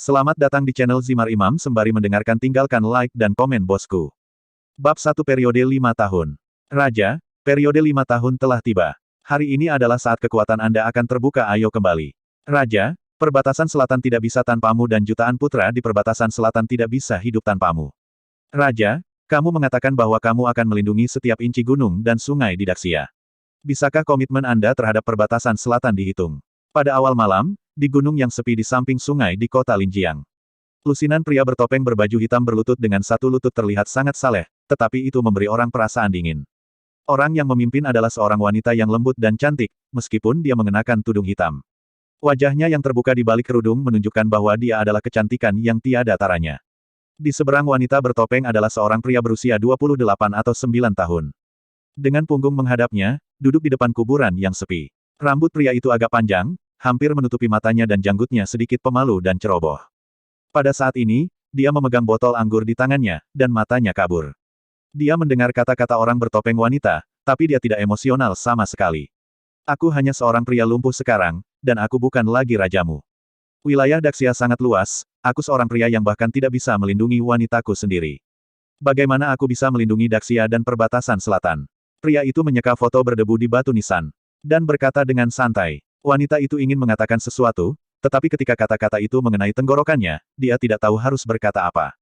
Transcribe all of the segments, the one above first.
Selamat datang di channel Zimar Imam sembari mendengarkan tinggalkan like dan komen bosku. Bab 1 periode 5 tahun. Raja, periode 5 tahun telah tiba. Hari ini adalah saat kekuatan Anda akan terbuka, ayo kembali. Raja, perbatasan selatan tidak bisa tanpamu dan jutaan putra di perbatasan selatan tidak bisa hidup tanpamu. Raja, kamu mengatakan bahwa kamu akan melindungi setiap inci gunung dan sungai di Daxia. Bisakah komitmen Anda terhadap perbatasan selatan dihitung? Pada awal malam, di gunung yang sepi di samping sungai di kota Linjiang. Lusinan pria bertopeng berbaju hitam berlutut dengan satu lutut terlihat sangat saleh, tetapi itu memberi orang perasaan dingin. Orang yang memimpin adalah seorang wanita yang lembut dan cantik, meskipun dia mengenakan tudung hitam. Wajahnya yang terbuka di balik kerudung menunjukkan bahwa dia adalah kecantikan yang tiada taranya. Di seberang wanita bertopeng adalah seorang pria berusia 28 atau 9 tahun. Dengan punggung menghadapnya, duduk di depan kuburan yang sepi. Rambut pria itu agak panjang, hampir menutupi matanya dan janggutnya sedikit pemalu dan ceroboh. Pada saat ini, dia memegang botol anggur di tangannya, dan matanya kabur. Dia mendengar kata-kata orang bertopeng wanita, tapi dia tidak emosional sama sekali. Aku hanya seorang pria lumpuh sekarang, dan aku bukan lagi rajamu. Wilayah Daxia sangat luas, aku seorang pria yang bahkan tidak bisa melindungi wanitaku sendiri. Bagaimana aku bisa melindungi Daxia dan perbatasan selatan? Pria itu menyeka foto berdebu di batu nisan, dan berkata dengan santai. Wanita itu ingin mengatakan sesuatu, tetapi ketika kata-kata itu mengenai tenggorokannya, dia tidak tahu harus berkata apa.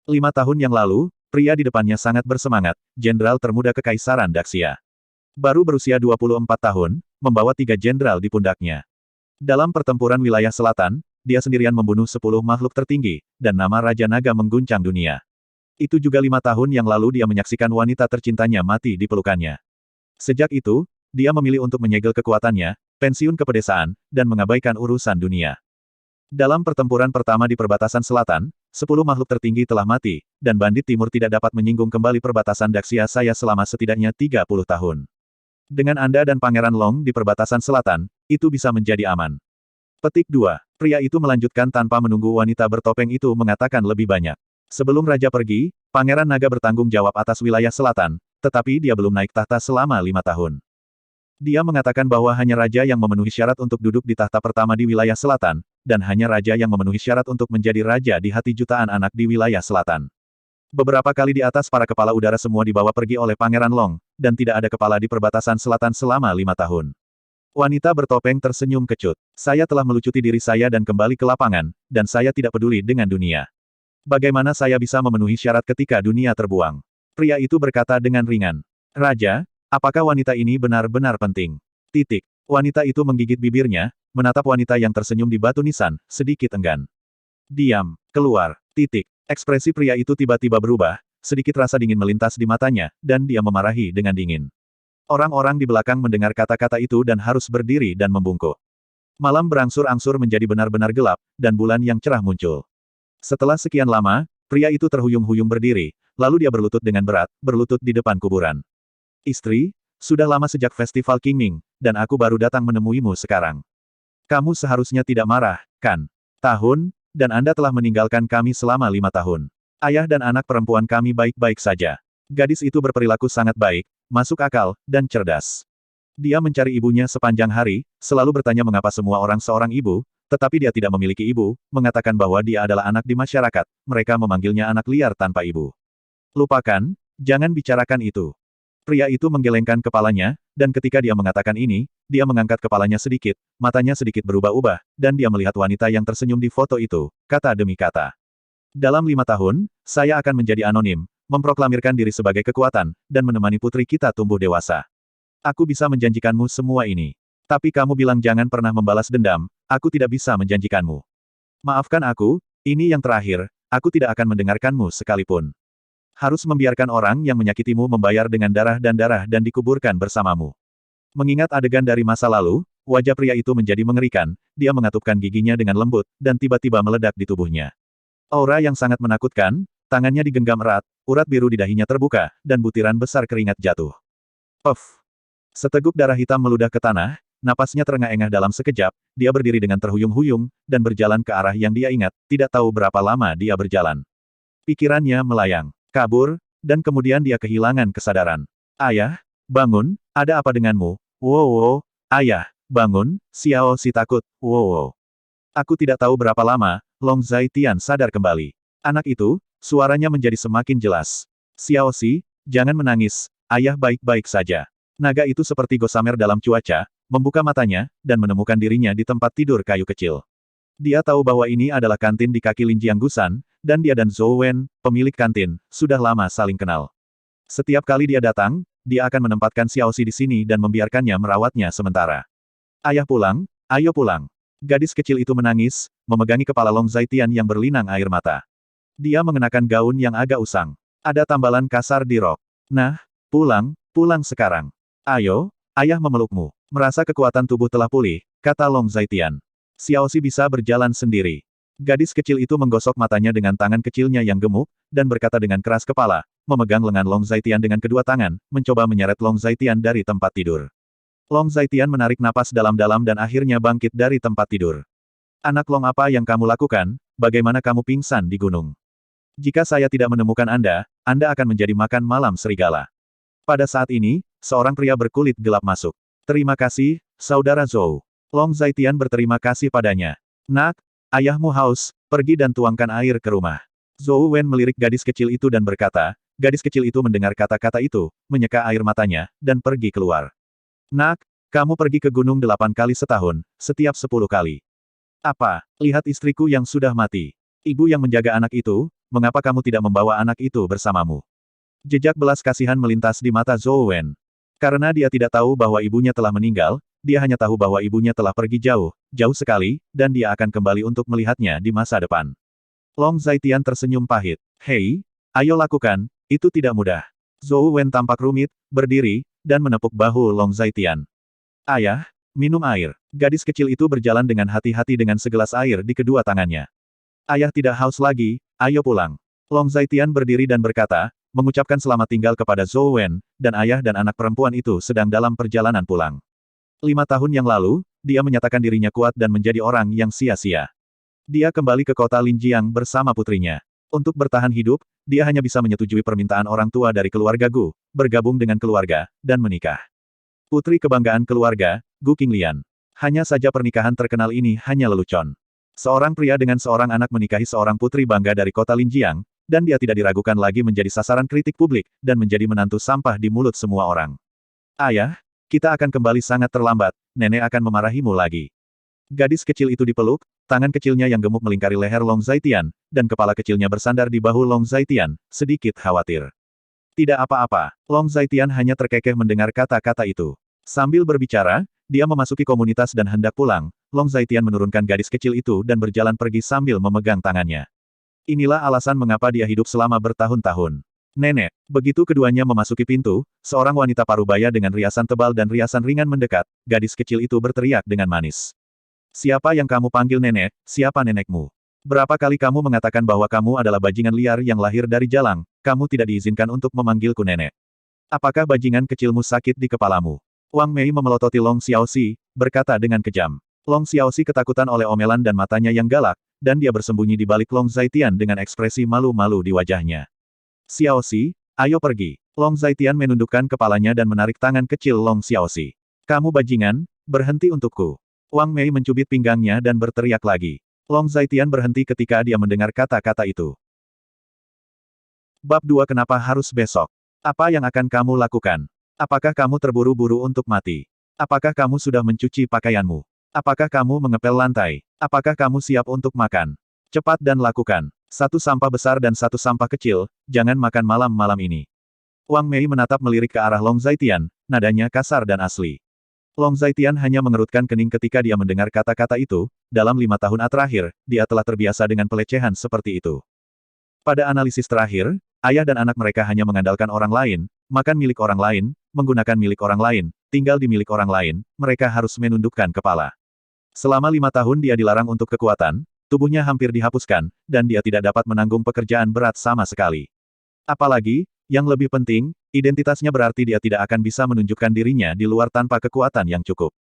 5 tahun yang lalu, pria di depannya sangat bersemangat, jenderal termuda Kekaisaran Daxia. Baru berusia 24 tahun, membawa 3 jenderal di pundaknya. Dalam pertempuran wilayah selatan, dia sendirian membunuh 10 makhluk tertinggi, dan nama Raja Naga mengguncang dunia. Itu juga 5 tahun yang lalu dia menyaksikan wanita tercintanya mati di pelukannya. Sejak itu, dia memilih untuk menyegel kekuatannya, pensiun ke pedesaan, dan mengabaikan urusan dunia. Dalam pertempuran pertama di perbatasan selatan, 10 makhluk tertinggi telah mati, dan bandit timur tidak dapat menyinggung kembali perbatasan Daxia saya selama setidaknya 30 tahun. Dengan Anda dan Pangeran Long di perbatasan selatan, itu bisa menjadi aman. Petik 2. Pria itu melanjutkan tanpa menunggu wanita bertopeng itu mengatakan lebih banyak. Sebelum Raja pergi, Pangeran Naga bertanggung jawab atas wilayah selatan, tetapi dia belum naik tahta selama 5 tahun. Dia mengatakan bahwa hanya raja yang memenuhi syarat untuk duduk di tahta pertama di wilayah selatan, dan hanya raja yang memenuhi syarat untuk menjadi raja di hati jutaan anak di wilayah selatan. Beberapa kali di atas para kepala udara semua dibawa pergi oleh Pangeran Long, dan tidak ada kepala di perbatasan selatan selama 5 tahun. Wanita bertopeng tersenyum kecut. Saya telah melucuti diri saya dan kembali ke lapangan, dan saya tidak peduli dengan dunia. Bagaimana saya bisa memenuhi syarat ketika dunia terbuang? Pria itu berkata dengan ringan. Raja, apakah wanita ini benar-benar penting? Titik. Wanita itu menggigit bibirnya, menatap wanita yang tersenyum di batu nisan, sedikit enggan. Diam. Keluar. Titik. Ekspresi pria itu tiba-tiba berubah, sedikit rasa dingin melintas di matanya, dan dia memarahi dengan dingin. Orang-orang di belakang mendengar kata-kata itu dan harus berdiri dan membungkuk. Malam berangsur-angsur menjadi benar-benar gelap, dan bulan yang cerah muncul. Setelah sekian lama, pria itu terhuyung-huyung berdiri, lalu dia berlutut dengan berat, berlutut di depan kuburan. Istri, sudah lama sejak festival Qingming, dan aku baru datang menemuimu sekarang. Kamu seharusnya tidak marah, kan? Tahun, dan Anda telah meninggalkan kami selama 5 tahun. Ayah dan anak perempuan kami baik-baik saja. Gadis itu berperilaku sangat baik, masuk akal, dan cerdas. Dia mencari ibunya sepanjang hari, selalu bertanya mengapa semua orang seorang ibu, tetapi dia tidak memiliki ibu, mengatakan bahwa dia adalah anak di masyarakat, mereka memanggilnya anak liar tanpa ibu. Lupakan, jangan bicarakan itu. Pria itu menggelengkan kepalanya, dan ketika dia mengatakan ini, dia mengangkat kepalanya sedikit, matanya sedikit berubah-ubah, dan dia melihat wanita yang tersenyum di foto itu, kata demi kata. Dalam 5 tahun, saya akan menjadi anonim, memproklamirkan diri sebagai kekuatan, dan menemani putri kita tumbuh dewasa. Aku bisa menjanjikanmu semua ini. Tapi kamu bilang jangan pernah membalas dendam, aku tidak bisa menjanjikanmu. Maafkan aku, ini yang terakhir, aku tidak akan mendengarkanmu sekalipun. Harus membiarkan orang yang menyakitimu membayar dengan darah dan dikuburkan bersamamu. Mengingat adegan dari masa lalu, wajah pria itu menjadi mengerikan, dia mengatupkan giginya dengan lembut, dan tiba-tiba meledak di tubuhnya. Aura yang sangat menakutkan, tangannya digenggam erat, urat biru di dahinya terbuka, dan butiran besar keringat jatuh. Puff! Seteguk darah hitam meludah ke tanah, napasnya terengah-engah dalam sekejap, dia berdiri dengan terhuyung-huyung, dan berjalan ke arah yang dia ingat, tidak tahu berapa lama dia berjalan. Pikirannya melayang. Kabur, dan kemudian dia kehilangan kesadaran. Ayah, bangun, ada apa denganmu? Wow, ayah, bangun, Xiao Si takut, wow. Aku tidak tahu berapa lama, Long Zaitian sadar kembali. Anak itu, suaranya menjadi semakin jelas. Xiaoxi, jangan menangis, ayah baik-baik saja. Naga itu seperti gossamer dalam cuaca, membuka matanya, dan menemukan dirinya di tempat tidur kayu kecil. Dia tahu bahwa ini adalah kantin di kaki Linjiang Gusan, dan dia dan Zhou Wen, pemilik kantin, sudah lama saling kenal. Setiap kali dia datang, dia akan menempatkan Xiaoxi di sini dan membiarkannya merawatnya sementara. Ayah pulang, ayo pulang. Gadis kecil itu menangis, memegangi kepala Long Zaitian yang berlinang air mata. Dia mengenakan gaun yang agak usang. Ada tambalan kasar di rok. Nah, pulang sekarang. Ayo, ayah memelukmu. Merasa kekuatan tubuh telah pulih, kata Long Zaitian. Xiaoxi bisa berjalan sendiri. Gadis kecil itu menggosok matanya dengan tangan kecilnya yang gemuk, dan berkata dengan keras kepala, memegang lengan Long Zaitian dengan kedua tangan, mencoba menyeret Long Zaitian dari tempat tidur. Long Zaitian menarik napas dalam-dalam dan akhirnya bangkit dari tempat tidur. Anak Long, apa yang kamu lakukan? Bagaimana kamu pingsan di gunung? Jika saya tidak menemukan Anda akan menjadi makan malam serigala. Pada saat ini, seorang pria berkulit gelap masuk. Terima kasih, Saudara Zhou. Long Zaitian berterima kasih padanya. Nak, ayahmu haus, pergi dan tuangkan air ke rumah. Zhou Wen melirik gadis kecil itu dan berkata, gadis kecil itu mendengar kata-kata itu, menyeka air matanya, dan pergi keluar. Nak, kamu pergi ke gunung 8 kali setahun, setiap 10 kali. Apa? Lihat istriku yang sudah mati. Ibu yang menjaga anak itu, mengapa kamu tidak membawa anak itu bersamamu? Jejak belas kasihan melintas di mata Zhou Wen. Karena dia tidak tahu bahwa ibunya telah meninggal, dia hanya tahu bahwa ibunya telah pergi jauh, jauh sekali, dan dia akan kembali untuk melihatnya di masa depan. Long Zaitian tersenyum pahit. Hei, ayo lakukan, itu tidak mudah. Zhou Wen tampak rumit, berdiri, dan menepuk bahu Long Zaitian. Ayah, minum air. Gadis kecil itu berjalan dengan hati-hati dengan segelas air di kedua tangannya. Ayah tidak haus lagi, ayo pulang. Long Zaitian berdiri dan berkata, mengucapkan selamat tinggal kepada Zhou Wen, dan ayah dan anak perempuan itu sedang dalam perjalanan pulang. 5 tahun yang lalu, dia menyatakan dirinya kuat dan menjadi orang yang sia-sia. Dia kembali ke kota Linjiang bersama putrinya. Untuk bertahan hidup, dia hanya bisa menyetujui permintaan orang tua dari keluarga Gu, bergabung dengan keluarga, dan menikah. Putri kebanggaan keluarga, Gu Qinglian. Hanya saja pernikahan terkenal ini hanya lelucon. Seorang pria dengan seorang anak menikahi seorang putri bangga dari kota Linjiang, dan dia tidak diragukan lagi menjadi sasaran kritik publik, dan menjadi menantu sampah di mulut semua orang. Ayah, kita akan kembali sangat terlambat, nenek akan memarahimu lagi. Gadis kecil itu dipeluk, tangan kecilnya yang gemuk melingkari leher Long Zaitian, dan kepala kecilnya bersandar di bahu Long Zaitian, sedikit khawatir. Tidak apa-apa, Long Zaitian hanya terkekeh mendengar kata-kata itu. Sambil berbicara, dia memasuki komunitas dan hendak pulang, Long Zaitian menurunkan gadis kecil itu dan berjalan pergi sambil memegang tangannya. Inilah alasan mengapa dia hidup selama bertahun-tahun. Nenek, begitu keduanya memasuki pintu, seorang wanita parubaya dengan riasan tebal dan riasan ringan mendekat, gadis kecil itu berteriak dengan manis. Siapa yang kamu panggil nenek, siapa nenekmu? Berapa kali kamu mengatakan bahwa kamu adalah bajingan liar yang lahir dari jalang, kamu tidak diizinkan untuk memanggilku nenek. Apakah bajingan kecilmu sakit di kepalamu? Wang Mei memelototi Long Xiaoxi, berkata dengan kejam. Long Xiaoxi ketakutan oleh omelan dan matanya yang galak, dan dia bersembunyi di balik Long Zaitian dengan ekspresi malu-malu di wajahnya. Xiaoxi, ayo pergi. Long Zaitian menundukkan kepalanya dan menarik tangan kecil Long Xiaoxi. Kamu bajingan, berhenti untukku. Wang Mei mencubit pinggangnya dan berteriak lagi. Long Zaitian berhenti ketika dia mendengar kata-kata itu. Bab 2 Kenapa harus besok? Apa yang akan kamu lakukan? Apakah kamu terburu-buru untuk mati? Apakah kamu sudah mencuci pakaianmu? Apakah kamu mengepel lantai? Apakah kamu siap untuk makan? Cepat dan lakukan. 1 sampah besar dan 1 sampah kecil, jangan makan malam-malam ini. Wang Mei menatap melirik ke arah Long Zaitian, nadanya kasar dan asli. Long Zaitian hanya mengerutkan kening ketika dia mendengar kata-kata itu, dalam 5 tahun terakhir, dia telah terbiasa dengan pelecehan seperti itu. Pada analisis terakhir, ayah dan anak mereka hanya mengandalkan orang lain, makan milik orang lain, menggunakan milik orang lain, tinggal di milik orang lain, mereka harus menundukkan kepala. Selama 5 tahun dia dilarang untuk kekuatan, tubuhnya hampir dihapuskan, dan dia tidak dapat menanggung pekerjaan berat sama sekali. Apalagi, yang lebih penting, identitasnya berarti dia tidak akan bisa menunjukkan dirinya di luar tanpa kekuatan yang cukup.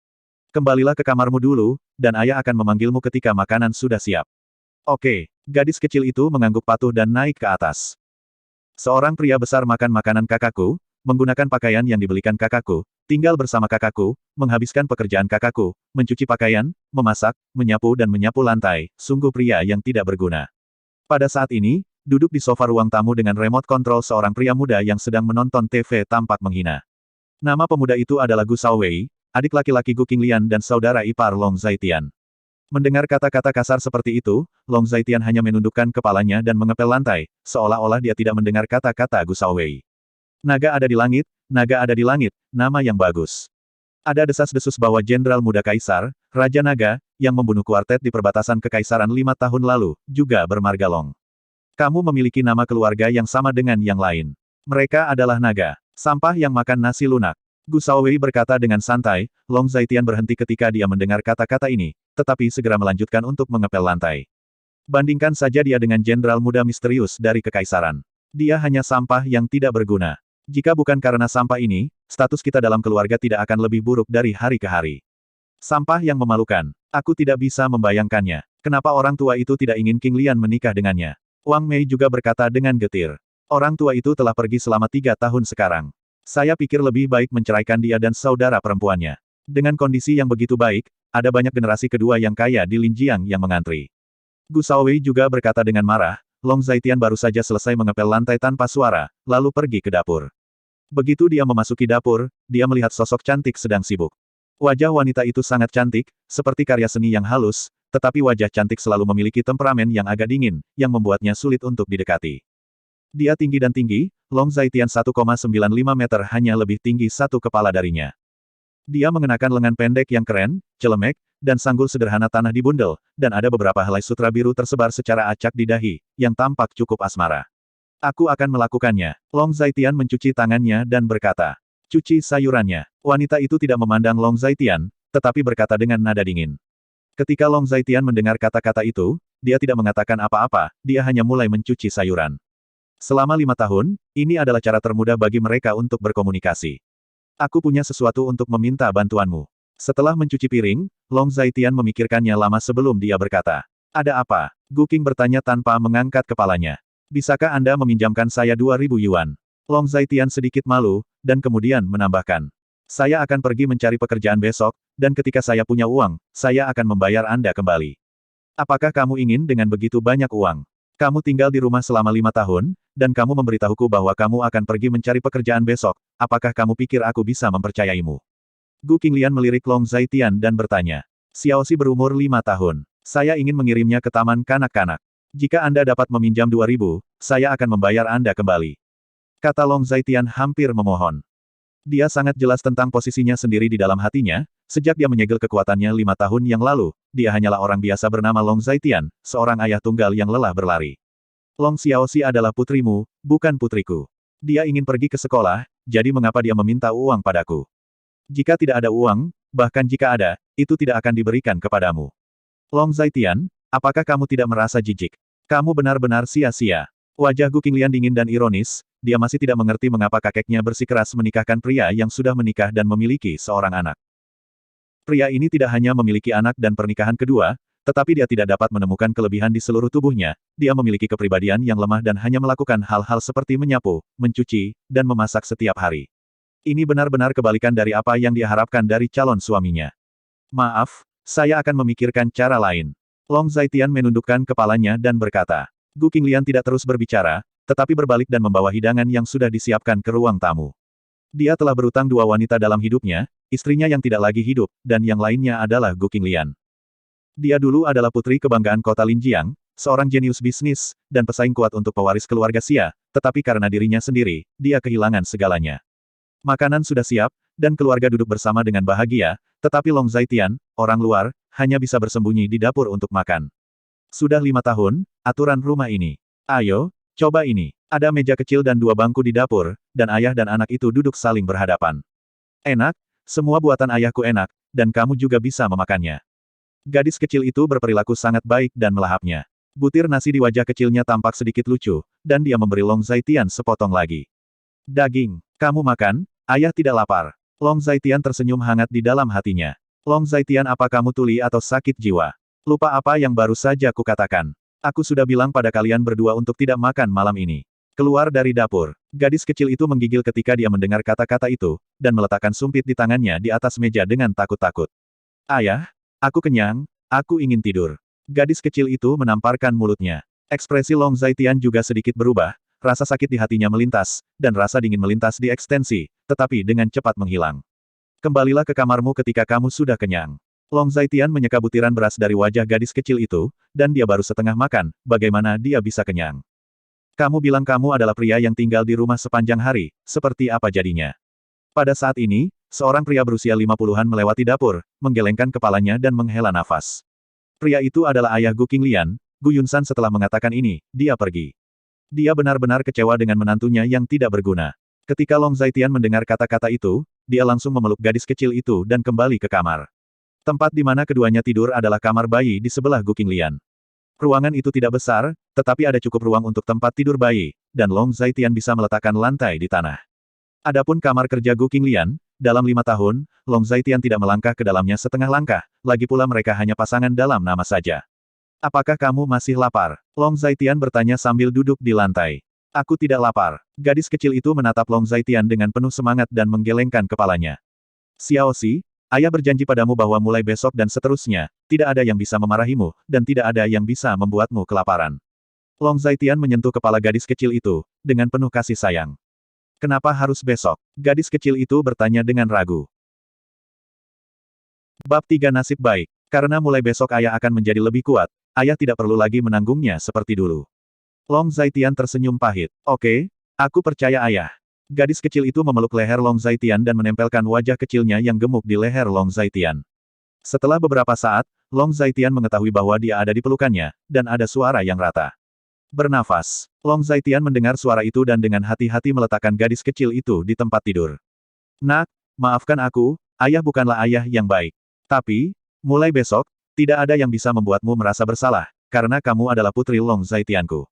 Kembalilah ke kamarmu dulu, dan ayah akan memanggilmu ketika makanan sudah siap. Oke, gadis kecil itu mengangguk patuh dan naik ke atas. Seorang pria besar makan makanan kakakku, menggunakan pakaian yang dibelikan kakakku, tinggal bersama kakakku, menghabiskan pekerjaan kakakku, mencuci pakaian, memasak, menyapu dan menyapu lantai, sungguh pria yang tidak berguna. Pada saat ini, duduk di sofa ruang tamu dengan remote control seorang pria muda yang sedang menonton TV tampak menghina. Nama pemuda itu adalah Gu Shaowei, adik laki-laki Gu Qinglian dan saudara ipar Long Zhaitian. Mendengar kata-kata kasar seperti itu, Long Zhaitian hanya menundukkan kepalanya dan mengepel lantai, seolah-olah dia tidak mendengar kata-kata Gu Shaowei. Naga ada di langit, nama yang bagus. Ada desas-desus bahwa Jenderal Muda Kaisar, Raja Naga, yang membunuh kuartet di perbatasan Kekaisaran 5 tahun lalu, juga bermarga Long. Kamu memiliki nama keluarga yang sama dengan yang lain. Mereka adalah naga, sampah yang makan nasi lunak. Gu Shaowei berkata dengan santai, Long Zhaitian berhenti ketika dia mendengar kata-kata ini, tetapi segera melanjutkan untuk mengepel lantai. Bandingkan saja dia dengan Jenderal Muda misterius dari Kekaisaran. Dia hanya sampah yang tidak berguna. Jika bukan karena sampah ini, status kita dalam keluarga tidak akan lebih buruk dari hari ke hari. Sampah yang memalukan. Aku tidak bisa membayangkannya. Kenapa orang tua itu tidak ingin King Lian menikah dengannya? Wang Mei juga berkata dengan getir. Orang tua itu telah pergi selama 3 tahun sekarang. Saya pikir lebih baik menceraikan dia dan saudara perempuannya. Dengan kondisi yang begitu baik, ada banyak generasi kedua yang kaya di Linjiang yang mengantri. Gu Shaowei juga berkata dengan marah, Long Zhaitian baru saja selesai mengepel lantai tanpa suara, lalu pergi ke dapur. Begitu dia memasuki dapur, dia melihat sosok cantik sedang sibuk. Wajah wanita itu sangat cantik, seperti karya seni yang halus, tetapi wajah cantik selalu memiliki temperamen yang agak dingin, yang membuatnya sulit untuk didekati. Dia tinggi dan tinggi, Long Zhaitian 1,95 meter hanya lebih tinggi satu kepala darinya. Dia mengenakan lengan pendek yang keren, celemek, dan sanggul sederhana tanah di bundel, dan ada beberapa helai sutra biru tersebar secara acak di dahi, yang tampak cukup asmara. Aku akan melakukannya. Long Zhaitian mencuci tangannya dan berkata, cuci sayurannya. Wanita itu tidak memandang Long Zhaitian, tetapi berkata dengan nada dingin. Ketika Long Zhaitian mendengar kata-kata itu, dia tidak mengatakan apa-apa, dia hanya mulai mencuci sayuran. Selama 5 tahun, ini adalah cara termudah bagi mereka untuk berkomunikasi. Aku punya sesuatu untuk meminta bantuanmu. Setelah mencuci piring, Long Zhaitian memikirkannya lama sebelum dia berkata. Ada apa? Gu Qing bertanya tanpa mengangkat kepalanya. Bisakah Anda meminjamkan saya 2.000 yuan? Long Zhaitian sedikit malu, dan kemudian menambahkan. Saya akan pergi mencari pekerjaan besok, dan ketika saya punya uang, saya akan membayar Anda kembali. Apakah kamu ingin dengan begitu banyak uang? Kamu tinggal di rumah selama 5 tahun, dan kamu memberitahuku bahwa kamu akan pergi mencari pekerjaan besok, apakah kamu pikir aku bisa mempercayaimu? Gu Qinglian melirik Long Zhaitian dan bertanya. Xiaoxi berumur 5 tahun. Saya ingin mengirimnya ke taman kanak-kanak. Jika Anda dapat meminjam 2.000, saya akan membayar Anda kembali. Kata Long Zhaitian hampir memohon. Dia sangat jelas tentang posisinya sendiri di dalam hatinya, sejak dia menyegel kekuatannya 5 tahun yang lalu, dia hanyalah orang biasa bernama Long Zhaitian, seorang ayah tunggal yang lelah berlari. Long Xiaoxi adalah putrimu, bukan putriku. Dia ingin pergi ke sekolah, jadi mengapa dia meminta uang padaku? Jika tidak ada uang, bahkan jika ada, itu tidak akan diberikan kepadamu. Long Zhaitian, apakah kamu tidak merasa jijik? Kamu benar-benar sia-sia. Wajah Gu Qinglian dingin dan ironis, dia masih tidak mengerti mengapa kakeknya bersikeras menikahkan pria yang sudah menikah dan memiliki seorang anak. Pria ini tidak hanya memiliki anak dan pernikahan kedua, tetapi dia tidak dapat menemukan kelebihan di seluruh tubuhnya, dia memiliki kepribadian yang lemah dan hanya melakukan hal-hal seperti menyapu, mencuci, dan memasak setiap hari. Ini benar-benar kebalikan dari apa yang dia harapkan dari calon suaminya. Maaf, saya akan memikirkan cara lain. Long Zhaitian menundukkan kepalanya dan berkata. Gu Qinglian tidak terus berbicara, tetapi berbalik dan membawa hidangan yang sudah disiapkan ke ruang tamu. Dia telah berutang 2 wanita dalam hidupnya, istrinya yang tidak lagi hidup, dan yang lainnya adalah Gu Qinglian. Dia dulu adalah putri kebanggaan kota Linjiang, seorang jenius bisnis, dan pesaing kuat untuk pewaris keluarga Xia, tetapi karena dirinya sendiri, dia kehilangan segalanya. Makanan sudah siap, dan keluarga duduk bersama dengan bahagia, tetapi Long Zhaitian, orang luar, hanya bisa bersembunyi di dapur untuk makan. Sudah 5 tahun, aturan rumah ini. Ayo, coba ini. Ada meja kecil dan 2 bangku di dapur, dan ayah dan anak itu duduk saling berhadapan. Enak, semua buatan ayahku enak, dan kamu juga bisa memakannya. Gadis kecil itu berperilaku sangat baik dan melahapnya. Butir nasi di wajah kecilnya tampak sedikit lucu, dan dia memberi Long Zhaitian sepotong lagi. Daging, kamu makan? Ayah tidak lapar. Long Zhaitian tersenyum hangat di dalam hatinya. Long Zhaitian, apa kamu tuli atau sakit jiwa? Lupa apa yang baru saja kukatakan. Aku sudah bilang pada kalian berdua untuk tidak makan malam ini. Keluar dari dapur. Gadis kecil itu menggigil ketika dia mendengar kata-kata itu, dan meletakkan sumpit di tangannya di atas meja dengan takut-takut. Ayah, aku kenyang, aku ingin tidur. Gadis kecil itu menamparkan mulutnya. Ekspresi Long Zaitian juga sedikit berubah, rasa sakit di hatinya melintas, dan rasa dingin melintas di ekstensi, tetapi dengan cepat menghilang. Kembalilah ke kamarmu ketika kamu sudah kenyang. Long Zaitian menyeka butiran beras dari wajah gadis kecil itu, dan dia baru setengah makan, bagaimana dia bisa kenyang. Kamu bilang kamu adalah pria yang tinggal di rumah sepanjang hari, seperti apa jadinya? Pada saat ini, seorang pria berusia 50-an melewati dapur, menggelengkan kepalanya dan menghela nafas. Pria itu adalah ayah Gu Qinglian. Gu Yunsan setelah mengatakan ini, dia pergi. Dia benar-benar kecewa dengan menantunya yang tidak berguna. Ketika Long Zaitian mendengar kata-kata itu, dia langsung memeluk gadis kecil itu dan kembali ke kamar. Tempat di mana keduanya tidur adalah kamar bayi di sebelah Gu Qinglian. Ruangan itu tidak besar, tetapi ada cukup ruang untuk tempat tidur bayi, dan Long Zaitian bisa meletakkan lantai di tanah. Adapun kamar kerja Gu Qinglian, dalam 5 tahun, Long Zaitian tidak melangkah ke dalamnya setengah langkah, lagi pula mereka hanya pasangan dalam nama saja. Apakah kamu masih lapar? Long Zaitian bertanya sambil duduk di lantai. Aku tidak lapar. Gadis kecil itu menatap Long Zaitian dengan penuh semangat dan menggelengkan kepalanya. Xiao Xi, ayah berjanji padamu bahwa mulai besok dan seterusnya, tidak ada yang bisa memarahimu, dan tidak ada yang bisa membuatmu kelaparan. Long Zaitian menyentuh kepala gadis kecil itu, dengan penuh kasih sayang. Kenapa harus besok? Gadis kecil itu bertanya dengan ragu. Bab 3 Nasib Baik. Karena mulai besok ayah akan menjadi lebih kuat, ayah tidak perlu lagi menanggungnya seperti dulu. Long Zaitian tersenyum pahit. Oke, aku percaya ayah. Gadis kecil itu memeluk leher Long Zaitian dan menempelkan wajah kecilnya yang gemuk di leher Long Zaitian. Setelah beberapa saat, Long Zaitian mengetahui bahwa dia ada di pelukannya, dan ada suara yang rata. Bernafas. Long Zaitian mendengar suara itu dan dengan hati-hati meletakkan gadis kecil itu di tempat tidur. Nak, maafkan aku, ayah bukanlah ayah yang baik. Tapi, mulai besok, tidak ada yang bisa membuatmu merasa bersalah, karena kamu adalah putri Long Zaitianku.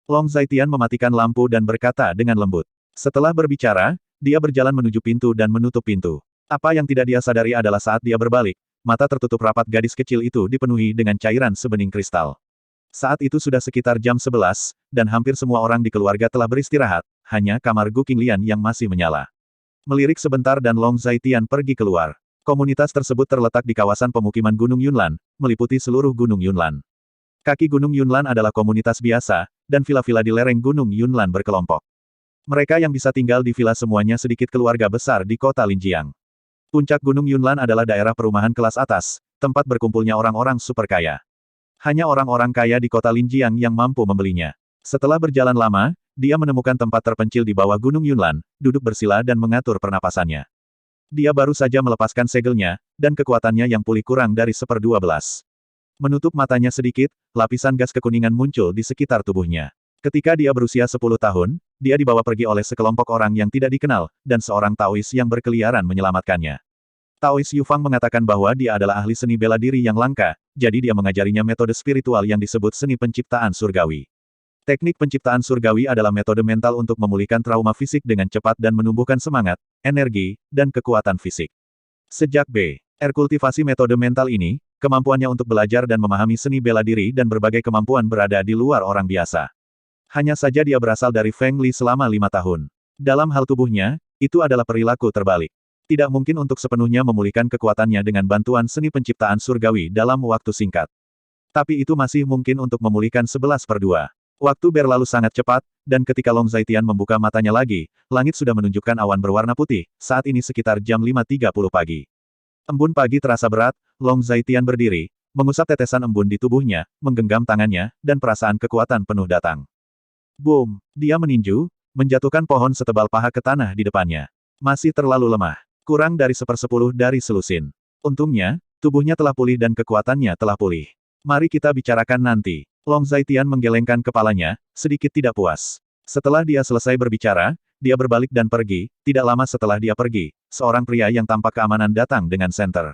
Long Zaitian mematikan lampu dan berkata dengan lembut. Setelah berbicara, dia berjalan menuju pintu dan menutup pintu. Apa yang tidak dia sadari adalah saat dia berbalik, mata tertutup rapat gadis kecil itu dipenuhi dengan cairan sebening kristal. Saat itu sudah sekitar jam 11, dan hampir semua orang di keluarga telah beristirahat, hanya kamar Gu Qinglian yang masih menyala. Melirik sebentar dan Long Zaitian pergi keluar. Komunitas tersebut terletak di kawasan pemukiman Gunung Yunlan, meliputi seluruh Gunung Yunlan. Kaki Gunung Yunlan adalah komunitas biasa, dan vila-vila di lereng Gunung Yunlan berkelompok. Mereka yang bisa tinggal di vila semuanya sedikit keluarga besar di kota Linjiang. Puncak Gunung Yunlan adalah daerah perumahan kelas atas, tempat berkumpulnya orang-orang super kaya. Hanya orang-orang kaya di kota Linjiang yang mampu membelinya. Setelah berjalan lama, dia menemukan tempat terpencil di bawah Gunung Yunlan, duduk bersila dan mengatur pernapasannya. Dia baru saja melepaskan segelnya, dan kekuatannya yang pulih kurang dari 1/12. Menutup matanya sedikit, lapisan gas kekuningan muncul di sekitar tubuhnya. Ketika dia berusia 10 tahun, dia dibawa pergi oleh sekelompok orang yang tidak dikenal, dan seorang Taois yang berkeliaran menyelamatkannya. Taois Yufang mengatakan bahwa dia adalah ahli seni bela diri yang langka, jadi dia mengajarinya metode spiritual yang disebut seni penciptaan surgawi. Teknik penciptaan surgawi adalah metode mental untuk memulihkan trauma fisik dengan cepat dan menumbuhkan semangat, energi, dan kekuatan fisik. Sejak B.R. kultivasi metode mental ini, kemampuannya untuk belajar dan memahami seni bela diri dan berbagai kemampuan berada di luar orang biasa. Hanya saja dia berasal dari Feng Li selama 5 tahun. Dalam hal tubuhnya, itu adalah perilaku terbalik. Tidak mungkin untuk sepenuhnya memulihkan kekuatannya dengan bantuan seni penciptaan surgawi dalam waktu singkat. Tapi itu masih mungkin untuk memulihkan 11/2. Waktu berlalu sangat cepat, dan ketika Long Zaitian membuka matanya lagi, langit sudah menunjukkan awan berwarna putih, saat ini sekitar jam 5.30 pagi. Embun pagi terasa berat, Long Zaitian berdiri, mengusap tetesan embun di tubuhnya, menggenggam tangannya, dan perasaan kekuatan penuh datang. Boom! Dia meninju, menjatuhkan pohon setebal paha ke tanah di depannya. Masih terlalu lemah. Kurang dari 1/10 dari selusin. Untungnya, tubuhnya telah pulih dan kekuatannya telah pulih. Mari kita bicarakan nanti. Long Zaitian menggelengkan kepalanya, sedikit tidak puas. Setelah dia selesai berbicara, dia berbalik dan pergi. Tidak lama setelah dia pergi, seorang pria yang tampak keamanan datang dengan senter.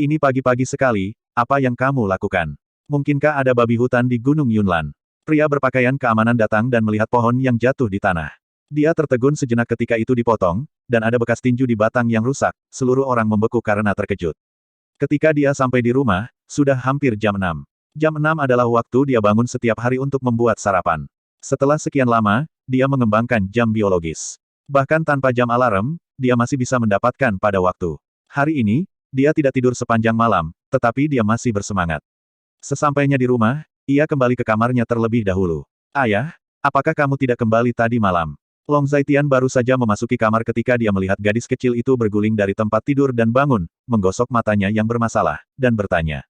Ini pagi-pagi sekali, apa yang kamu lakukan? Mungkinkah ada babi hutan di Gunung Yunlan? Pria berpakaian keamanan datang dan melihat pohon yang jatuh di tanah. Dia tertegun sejenak ketika itu dipotong, dan ada bekas tinju di batang yang rusak, seluruh orang membeku karena terkejut. Ketika dia sampai di rumah, sudah hampir jam 6. Jam 6 adalah waktu dia bangun setiap hari untuk membuat sarapan. Setelah sekian lama, dia mengembangkan jam biologis. Bahkan tanpa jam alarm, dia masih bisa mendapatkan pada waktu. Hari ini, dia tidak tidur sepanjang malam, tetapi dia masih bersemangat. Sesampainya di rumah, ia kembali ke kamarnya terlebih dahulu. Ayah, apakah kamu tidak kembali tadi malam? Long Zaitian baru saja memasuki kamar ketika dia melihat gadis kecil itu berguling dari tempat tidur dan bangun, menggosok matanya yang bermasalah, dan bertanya.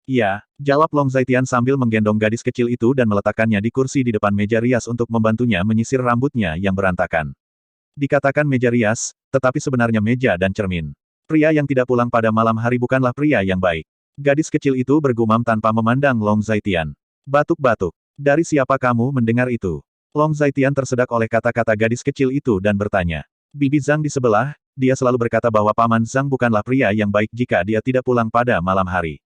Iya, jawab Long Zaitian sambil menggendong gadis kecil itu dan meletakkannya di kursi di depan meja rias untuk membantunya menyisir rambutnya yang berantakan. Dikatakan meja rias, tetapi sebenarnya meja dan cermin. Pria yang tidak pulang pada malam hari bukanlah pria yang baik. Gadis kecil itu bergumam tanpa memandang Long Zaitian. Batuk-batuk. Dari siapa kamu mendengar itu? Long Zaitian tersedak oleh kata-kata gadis kecil itu dan bertanya. Bibi Zhang di sebelah, dia selalu berkata bahwa Paman Zhang bukanlah pria yang baik jika dia tidak pulang pada malam hari.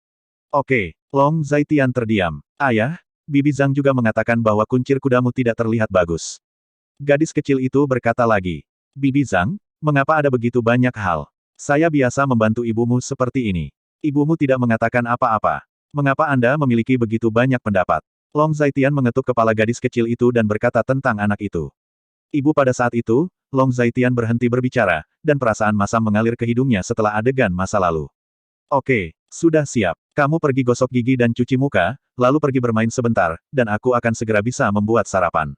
Oke, Long Zaitian terdiam. Ayah, Bibi Zhang juga mengatakan bahwa kuncir kudamu tidak terlihat bagus. Gadis kecil itu berkata lagi. Bibi Zhang, mengapa ada begitu banyak hal? Saya biasa membantu ibumu seperti ini. Ibumu tidak mengatakan apa-apa. Mengapa Anda memiliki begitu banyak pendapat? Long Zaitian mengetuk kepala gadis kecil itu dan berkata tentang anak itu. Ibu pada saat itu, Long Zaitian berhenti berbicara, dan perasaan masam mengalir ke hidungnya setelah adegan masa lalu. Oke, sudah siap. Kamu pergi gosok gigi dan cuci muka, lalu pergi bermain sebentar, dan aku akan segera bisa membuat sarapan.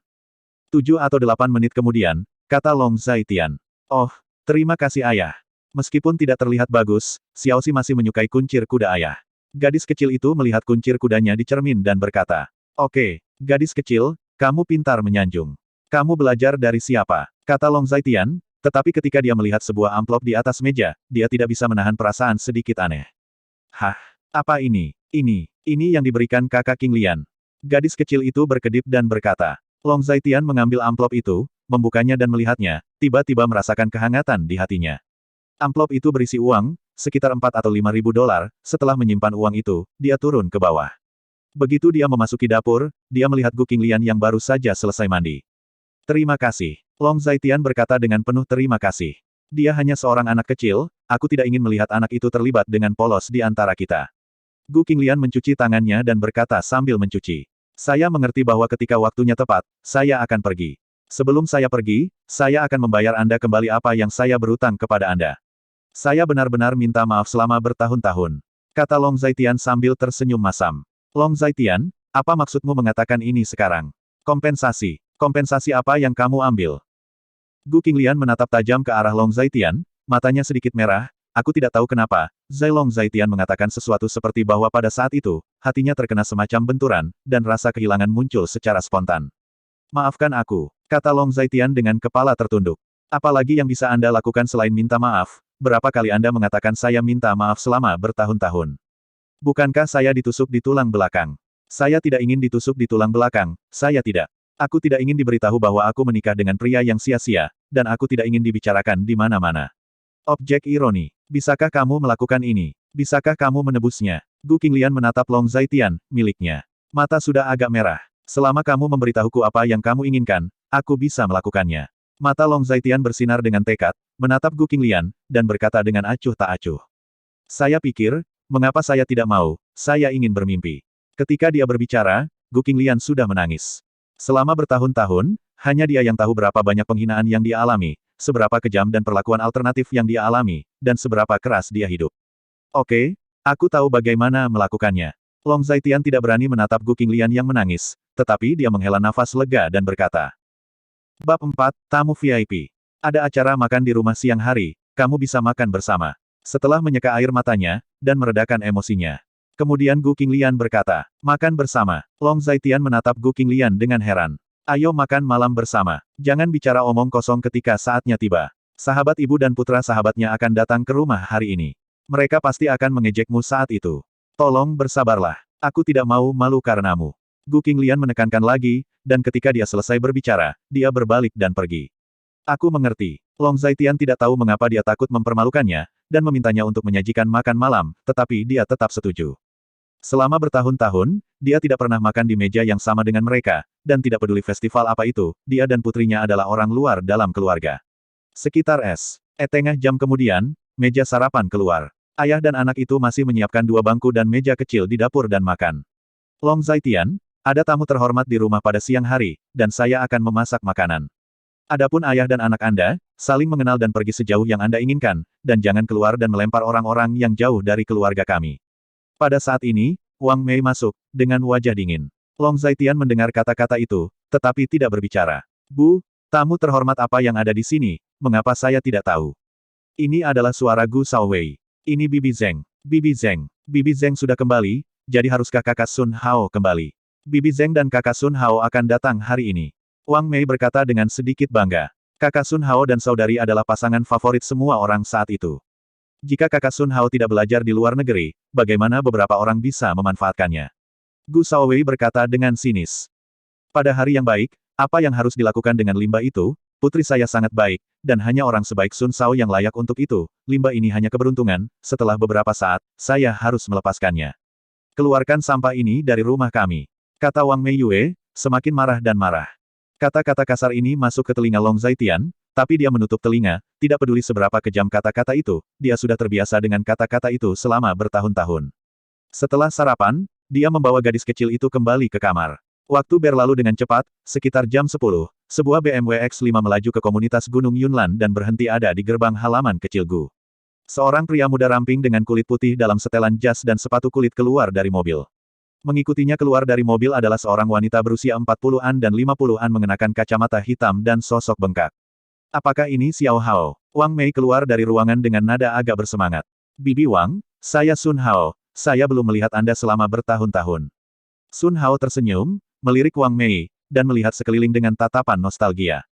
7 atau 8 menit kemudian, kata Long Zaitian. Oh, terima kasih ayah. Meskipun tidak terlihat bagus, Xiaoxi masih menyukai kuncir kuda ayah. Gadis kecil itu melihat kuncir kudanya di cermin dan berkata. Oke, gadis kecil, kamu pintar menyanjung. Kamu belajar dari siapa? Kata Long Zaitian, tetapi ketika dia melihat sebuah amplop di atas meja, dia tidak bisa menahan perasaan sedikit aneh. Hah? Apa ini? Ini yang diberikan kakak King Lian. Gadis kecil itu berkedip dan berkata. Long Zaitian mengambil amplop itu, membukanya dan melihatnya, tiba-tiba merasakan kehangatan di hatinya. Amplop itu berisi uang, sekitar 4 atau 5 ribu dolar, setelah menyimpan uang itu, dia turun ke bawah. Begitu dia memasuki dapur, dia melihat Gu Qinglian yang baru saja selesai mandi. Terima kasih. Long Zaitian berkata dengan penuh terima kasih. Dia hanya seorang anak kecil, aku tidak ingin melihat anak itu terlibat dengan polos di antara kita. Gu Qinglian mencuci tangannya dan berkata sambil mencuci. Saya mengerti bahwa ketika waktunya tepat, saya akan pergi. Sebelum saya pergi, saya akan membayar Anda kembali apa yang saya berutang kepada Anda. Saya benar-benar minta maaf selama bertahun-tahun. Kata Long Zaitian sambil tersenyum masam. Long Zaitian, apa maksudmu mengatakan ini sekarang? Kompensasi. Kompensasi apa yang kamu ambil? Gu Qinglian menatap tajam ke arah Long Zaitian, matanya sedikit merah, aku tidak tahu kenapa, Long Zaitian mengatakan sesuatu seperti bahwa pada saat itu, hatinya terkena semacam benturan, dan rasa kehilangan muncul secara spontan. Maafkan aku, kata Long Zaitian dengan kepala tertunduk. Apalagi yang bisa Anda lakukan selain minta maaf, berapa kali Anda mengatakan saya minta maaf selama bertahun-tahun? Bukankah saya ditusuk di tulang belakang? Saya tidak ingin ditusuk di tulang belakang, saya tidak. Aku tidak ingin diberitahu bahwa aku menikah dengan pria yang sia-sia, dan aku tidak ingin dibicarakan di mana-mana. Objek ironi. Bisakah kamu melakukan ini? Bisakah kamu menebusnya? Gu Qinglian menatap Long Zaitian, miliknya. Mata sudah agak merah. Selama kamu memberitahuku apa yang kamu inginkan, aku bisa melakukannya. Mata Long Zaitian bersinar dengan tekad, menatap Gu Qinglian, dan berkata dengan acuh tak acuh. Saya pikir, mengapa saya tidak mau, saya ingin bermimpi. Ketika dia berbicara, Gu Qinglian sudah menangis. Selama bertahun-tahun, hanya dia yang tahu berapa banyak penghinaan yang dia alami, seberapa kejam dan perlakuan alternatif yang dia alami, dan seberapa keras dia hidup. Oke, aku tahu bagaimana melakukannya. Long Zaitian tidak berani menatap Gu Qinglian yang menangis, tetapi dia menghela nafas lega dan berkata. Bab 4, Tamu VIP. Ada acara makan di rumah siang hari, kamu bisa makan bersama. Setelah menyeka air matanya, dan meredakan emosinya. Kemudian Gu Qinglian berkata, makan bersama. Long Zaitian menatap Gu Qinglian dengan heran. Ayo makan malam bersama. Jangan bicara omong kosong ketika saatnya tiba. Sahabat ibu dan putra sahabatnya akan datang ke rumah hari ini. Mereka pasti akan mengejekmu saat itu. Tolong bersabarlah. Aku tidak mau malu karenamu. Gu Qinglian menekankan lagi, dan ketika dia selesai berbicara, dia berbalik dan pergi. Aku mengerti. Long Zaitian tidak tahu mengapa dia takut mempermalukannya, dan memintanya untuk menyajikan makan malam, tetapi dia tetap setuju. Selama bertahun-tahun, dia tidak pernah makan di meja yang sama dengan mereka, dan tidak peduli festival apa itu, dia dan putrinya adalah orang luar dalam keluarga. Sekitar tengah jam kemudian, meja sarapan keluar. Ayah dan anak itu masih menyiapkan 2 bangku dan meja kecil di dapur dan makan. Long Zaitian, Ada tamu terhormat di rumah pada siang hari, dan saya akan memasak makanan. Adapun ayah dan anak Anda, saling mengenal dan pergi sejauh yang Anda inginkan, dan jangan keluar dan melempar orang-orang yang jauh dari keluarga kami. Pada saat ini, Wang Mei masuk, dengan wajah dingin. Long Zaitian mendengar kata-kata itu, tetapi tidak berbicara. Bu, tamu terhormat apa yang ada di sini, mengapa saya tidak tahu? Ini adalah suara Gu Shaowei. Ini Bibi Zheng. Bibi Zheng. Bibi Zheng sudah kembali, jadi haruskah kakak Sun Hao kembali? Bibi Zheng dan kakak Sun Hao akan datang hari ini. Wang Mei berkata dengan sedikit bangga. Kakak Sun Hao dan saudari adalah pasangan favorit semua orang saat itu. Jika kakak Sun Hao tidak belajar di luar negeri, bagaimana beberapa orang bisa memanfaatkannya? Gu Shaowei berkata dengan sinis. Pada hari yang baik, apa yang harus dilakukan dengan limbah itu? Putri saya sangat baik, dan hanya orang sebaik Sun Shao yang layak untuk itu. Limbah ini hanya keberuntungan, setelah beberapa saat, saya harus melepaskannya. Keluarkan sampah ini dari rumah kami. Kata Wang Mei Yue, semakin marah dan marah. Kata-kata kasar ini masuk ke telinga Long Zaitian, tapi dia menutup telinga, tidak peduli seberapa kejam kata-kata itu, dia sudah terbiasa dengan kata-kata itu selama bertahun-tahun. Setelah sarapan, dia membawa gadis kecil itu kembali ke kamar. Waktu berlalu dengan cepat, sekitar jam 10, sebuah BMW X5 melaju ke komunitas Gunung Yunlan dan berhenti ada di gerbang halaman kecil Gu. Seorang pria muda ramping dengan kulit putih dalam setelan jas dan sepatu kulit keluar dari mobil. Mengikutinya keluar dari mobil adalah seorang wanita berusia 40-an dan 50-an mengenakan kacamata hitam dan sosok bengkak. Apakah ini Xiao Hao? Wang Mei keluar dari ruangan dengan nada agak bersemangat. Bibi Wang, saya Sun Hao, saya belum melihat Anda selama bertahun-tahun. Sun Hao tersenyum, melirik Wang Mei, dan melihat sekeliling dengan tatapan nostalgia.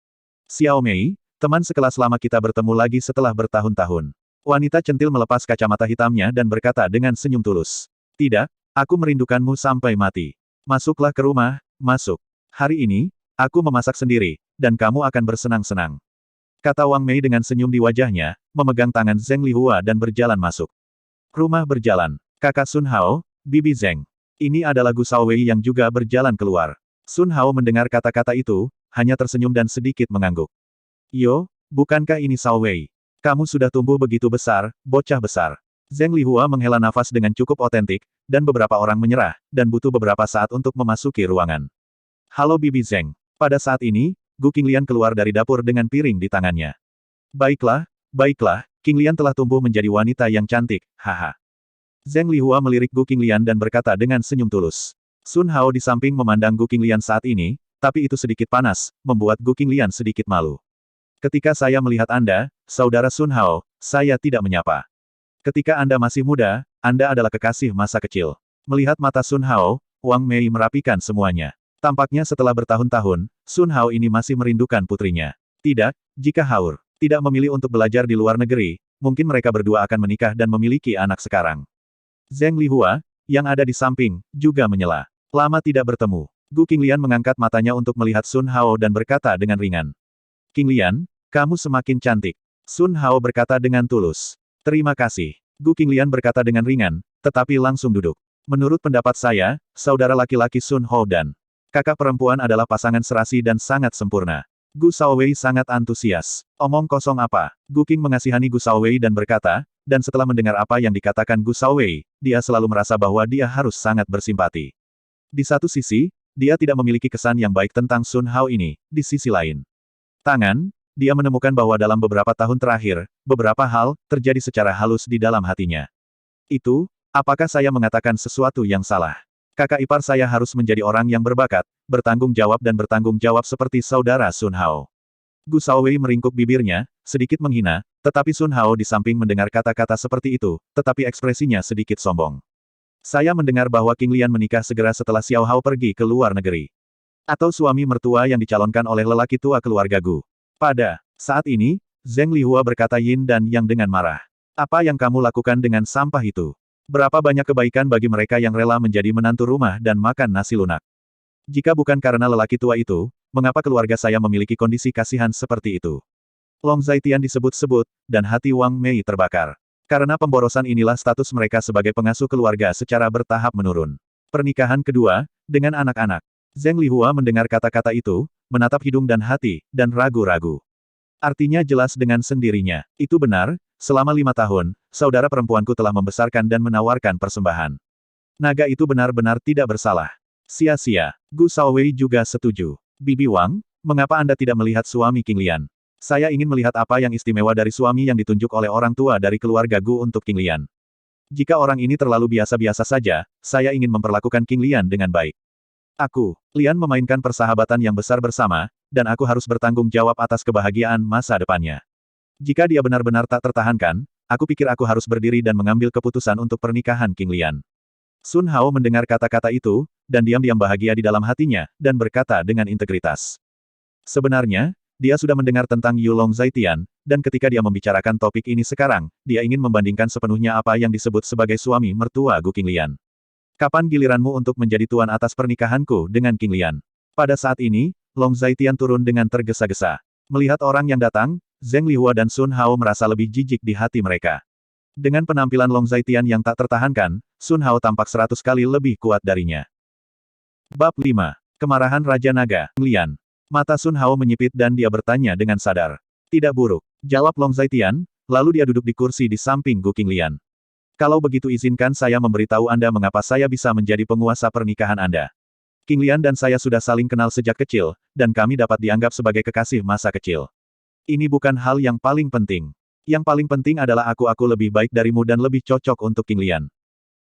Xiao Mei, teman sekelas lama kita bertemu lagi setelah bertahun-tahun. Wanita centil melepas kacamata hitamnya dan berkata dengan senyum tulus. Tidak, aku merindukanmu sampai mati. Masuklah ke rumah, masuk. Hari ini, aku memasak sendiri, dan kamu akan bersenang-senang. Kata Wang Mei dengan senyum di wajahnya, memegang tangan Zheng Lihua dan berjalan masuk. Rumah berjalan. Kakak Sun Hao, Bibi Zheng. Ini adalah Gu Shaowei yang juga berjalan keluar. Sun Hao mendengar kata-kata itu, hanya tersenyum dan sedikit mengangguk. Yo, bukankah ini Shaowei? Kamu sudah tumbuh begitu besar, bocah besar. Zheng Lihua menghela nafas dengan cukup otentik, dan beberapa orang menyerah, dan butuh beberapa saat untuk memasuki ruangan. Halo Bibi Zheng. Pada saat ini, Gu Qinglian keluar dari dapur dengan piring di tangannya. Baiklah, baiklah, Qinglian telah tumbuh menjadi wanita yang cantik, haha. Zheng Lihua melirik Gu Qinglian dan berkata dengan senyum tulus. Sun Hao di samping memandang Gu Qinglian saat ini, tapi itu sedikit panas, membuat Gu Qinglian sedikit malu. Ketika saya melihat Anda, saudara Sun Hao, saya tidak menyapa. Ketika Anda masih muda, Anda adalah kekasih masa kecil. Melihat mata Sun Hao, Wang Mei merapikan semuanya. Tampaknya setelah bertahun-tahun, Sun Hao ini masih merindukan putrinya. Tidak, jika Haur tidak memilih untuk belajar di luar negeri, mungkin mereka berdua akan menikah dan memiliki anak sekarang. Zheng Lihua, yang ada di samping, juga menyela. Lama tidak bertemu. Gu Qinglian mengangkat matanya untuk melihat Sun Hao dan berkata dengan ringan. Qinglian, kamu semakin cantik. Sun Hao berkata dengan tulus. Terima kasih. Gu Qinglian berkata dengan ringan, tetapi langsung duduk. Menurut pendapat saya, saudara laki-laki Sun Hao dan kakak perempuan adalah pasangan serasi dan sangat sempurna. Gu Shaowei sangat antusias. Omong kosong apa? Gu Qing mengasihani Gu Shaowei dan berkata, dan setelah mendengar apa yang dikatakan Gu Shaowei, dia selalu merasa bahwa dia harus sangat bersimpati. Di satu sisi, dia tidak memiliki kesan yang baik tentang Sun Hao ini, di sisi lain. Dia menemukan bahwa dalam beberapa tahun terakhir, beberapa hal terjadi secara halus di dalam hatinya. Itu, apakah saya mengatakan sesuatu yang salah? Kakak ipar saya harus menjadi orang yang berbakat, bertanggung jawab seperti saudara Sun Hao. Gu Shaowei meringkuk bibirnya, sedikit menghina, tetapi Sun Hao di samping mendengar kata-kata seperti itu, tetapi ekspresinya sedikit sombong. Saya mendengar bahwa Qinglian menikah segera setelah Xiao Hao pergi ke luar negeri. Atau suami mertua yang dicalonkan oleh lelaki tua keluarga Gu. Pada saat ini, Zheng Lihua berkata yin dan yang dengan marah. Apa yang kamu lakukan dengan sampah itu? Berapa banyak kebaikan bagi mereka yang rela menjadi menantu rumah dan makan nasi lunak. Jika bukan karena lelaki tua itu, mengapa keluarga saya memiliki kondisi kasihan seperti itu? Long Zaitian disebut-sebut, dan hati Wang Mei terbakar. Karena pemborosan inilah status mereka sebagai pengasuh keluarga secara bertahap menurun. Pernikahan kedua, dengan anak-anak. Zheng Lihua mendengar kata-kata itu, menatap hidung dan hati, dan ragu-ragu. Artinya jelas dengan sendirinya. Itu benar, selama 5 tahun, saudara perempuanku telah membesarkan dan menawarkan persembahan. Naga itu benar-benar tidak bersalah. Sia-sia. Gu Shaowei juga setuju. Bibi Wang, mengapa Anda tidak melihat suami King Lian? Saya ingin melihat apa yang istimewa dari suami yang ditunjuk oleh orang tua dari keluarga Gu untuk King Lian. Jika orang ini terlalu biasa-biasa saja, saya ingin memperlakukan King Lian dengan baik. Lian memainkan persahabatan yang besar bersama, dan aku harus bertanggung jawab atas kebahagiaan masa depannya. Jika dia benar-benar tak tertahankan, aku pikir aku harus berdiri dan mengambil keputusan untuk pernikahan King Lian. Sun Hao mendengar kata-kata itu, dan diam-diam bahagia di dalam hatinya, dan berkata dengan integritas. Sebenarnya, dia sudah mendengar tentang Yu Long Zaitian, dan ketika dia membicarakan topik ini sekarang, dia ingin membandingkan sepenuhnya apa yang disebut sebagai suami mertua Gu King Lian. Kapan giliranmu untuk menjadi tuan atas pernikahanku dengan King Lian? Pada saat ini, Long Zaitian turun dengan tergesa-gesa. Melihat orang yang datang, Zheng Lihua dan Sun Hao merasa lebih jijik di hati mereka. Dengan penampilan Long Zaitian yang tak tertahankan, Sun Hao tampak 100 kali lebih kuat darinya. Bab 5. Kemarahan Raja Naga, Lian. Mata Sun Hao menyipit dan dia bertanya dengan sadar. Tidak buruk, jawab Long Zaitian, lalu dia duduk di kursi di samping Gu King Lian. Kalau begitu izinkan saya memberitahu Anda mengapa saya bisa menjadi penguasa pernikahan Anda. King Lian dan saya sudah saling kenal sejak kecil, dan kami dapat dianggap sebagai kekasih masa kecil. Ini bukan hal yang paling penting. Yang paling penting adalah aku lebih baik darimu dan lebih cocok untuk King Lian.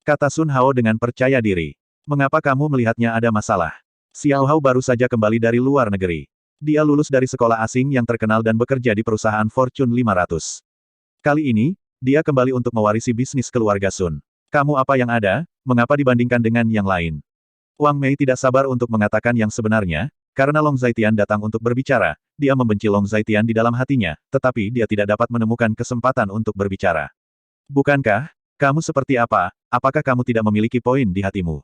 Kata Sun Hao dengan percaya diri. Mengapa kamu melihatnya ada masalah? Xiao Hao baru saja kembali dari luar negeri. Dia lulus dari sekolah asing yang terkenal dan bekerja di perusahaan Fortune 500. Kali ini, dia kembali untuk mewarisi bisnis keluarga Sun. Kamu apa yang ada, mengapa dibandingkan dengan yang lain? Wang Mei tidak sabar untuk mengatakan yang sebenarnya, karena Long Zaitian datang untuk berbicara, dia membenci Long Zaitian di dalam hatinya, tetapi dia tidak dapat menemukan kesempatan untuk berbicara. Bukankah, kamu seperti apa, apakah kamu tidak memiliki poin di hatimu?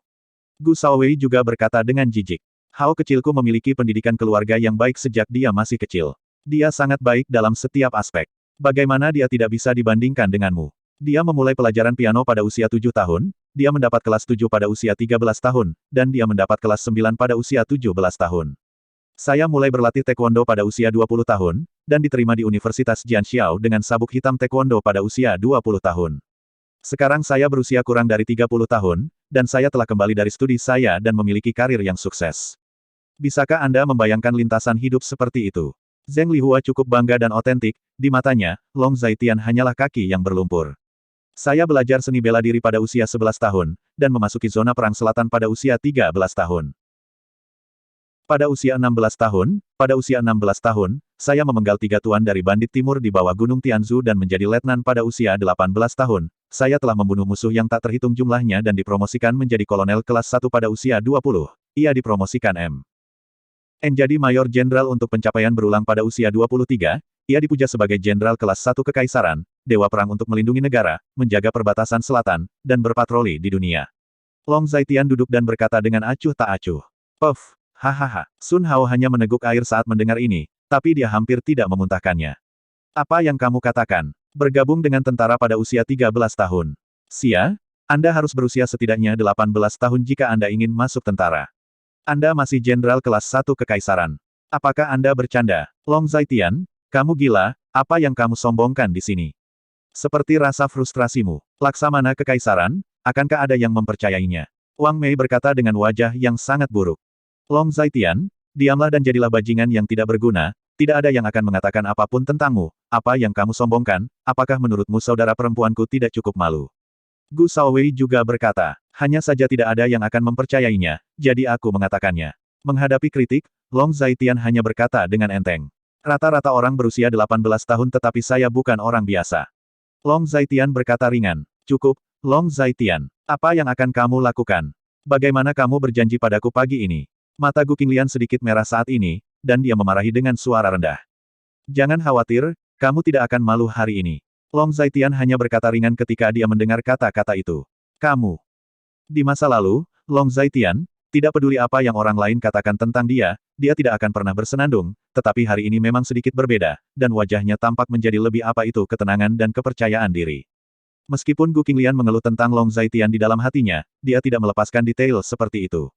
Gu Shaowei juga berkata dengan jijik. Hao kecilku memiliki pendidikan keluarga yang baik sejak dia masih kecil. Dia sangat baik dalam setiap aspek. Bagaimana dia tidak bisa dibandingkan denganmu? Dia memulai pelajaran piano pada usia 7 tahun, dia mendapat kelas 7 pada usia 13 tahun, dan dia mendapat kelas 9 pada usia 17 tahun. Saya mulai berlatih taekwondo pada usia 20 tahun, dan diterima di Universitas Jianxiao dengan sabuk hitam taekwondo pada usia 20 tahun. Sekarang saya berusia kurang dari 30 tahun, dan saya telah kembali dari studi saya dan memiliki karir yang sukses. Bisakah Anda membayangkan lintasan hidup seperti itu? Zheng Lihua cukup bangga dan otentik, di matanya, Long Zaitian hanyalah kaki yang berlumpur. Saya belajar seni bela diri pada usia 11 tahun, dan memasuki zona perang selatan pada usia 13 tahun. Pada usia 16 tahun, saya memenggal 3 tuan dari bandit timur di bawah Gunung Tianzu dan menjadi letnan pada usia 18 tahun. Saya telah membunuh musuh yang tak terhitung jumlahnya dan dipromosikan menjadi kolonel kelas 1 pada usia 20. Ia dipromosikan N jadi mayor jenderal untuk pencapaian berulang pada usia 23. Ia dipuja sebagai jenderal kelas 1 kekaisaran, dewa perang untuk melindungi negara, menjaga perbatasan selatan, dan berpatroli di dunia. Long Zaitian duduk dan berkata dengan acuh tak acuh. Puff, hahaha. Sun Hao hanya meneguk air saat mendengar ini, tapi dia hampir tidak memuntahkannya. Apa yang kamu katakan? Bergabung dengan tentara pada usia 13 tahun. Sia, Anda harus berusia setidaknya 18 tahun jika Anda ingin masuk tentara. Anda masih jenderal kelas 1 kekaisaran. Apakah Anda bercanda? Long Zaitian, kamu gila, apa yang kamu sombongkan di sini? Seperti rasa frustrasimu. Laksamana kekaisaran, akankah ada yang mempercayainya? Wang Mei berkata dengan wajah yang sangat buruk. Long Zaitian, diamlah dan jadilah bajingan yang tidak berguna, tidak ada yang akan mengatakan apapun tentangmu, apa yang kamu sombongkan, apakah menurutmu saudara perempuanku tidak cukup malu? Gu Shaowei juga berkata, hanya saja tidak ada yang akan mempercayainya, jadi aku mengatakannya. Menghadapi kritik, Long Zaitian hanya berkata dengan enteng. Rata-rata orang berusia 18 tahun tetapi saya bukan orang biasa. Long Zaitian berkata ringan. Cukup, Long Zaitian. Apa yang akan kamu lakukan? Bagaimana kamu berjanji padaku pagi ini? Mata Gu King Lian sedikit merah saat ini, dan dia memarahi dengan suara rendah. Jangan khawatir, kamu tidak akan malu hari ini. Long Zaitian hanya berkata ringan ketika dia mendengar kata-kata itu. Kamu. Di masa lalu, Long Zaitian, tidak peduli apa yang orang lain katakan tentang dia tidak akan pernah bersenandung, tetapi hari ini memang sedikit berbeda, dan wajahnya tampak menjadi lebih apa itu ketenangan dan kepercayaan diri. Meskipun Gu King Lian mengeluh tentang Long Zaitian di dalam hatinya, dia tidak melepaskan detail seperti itu.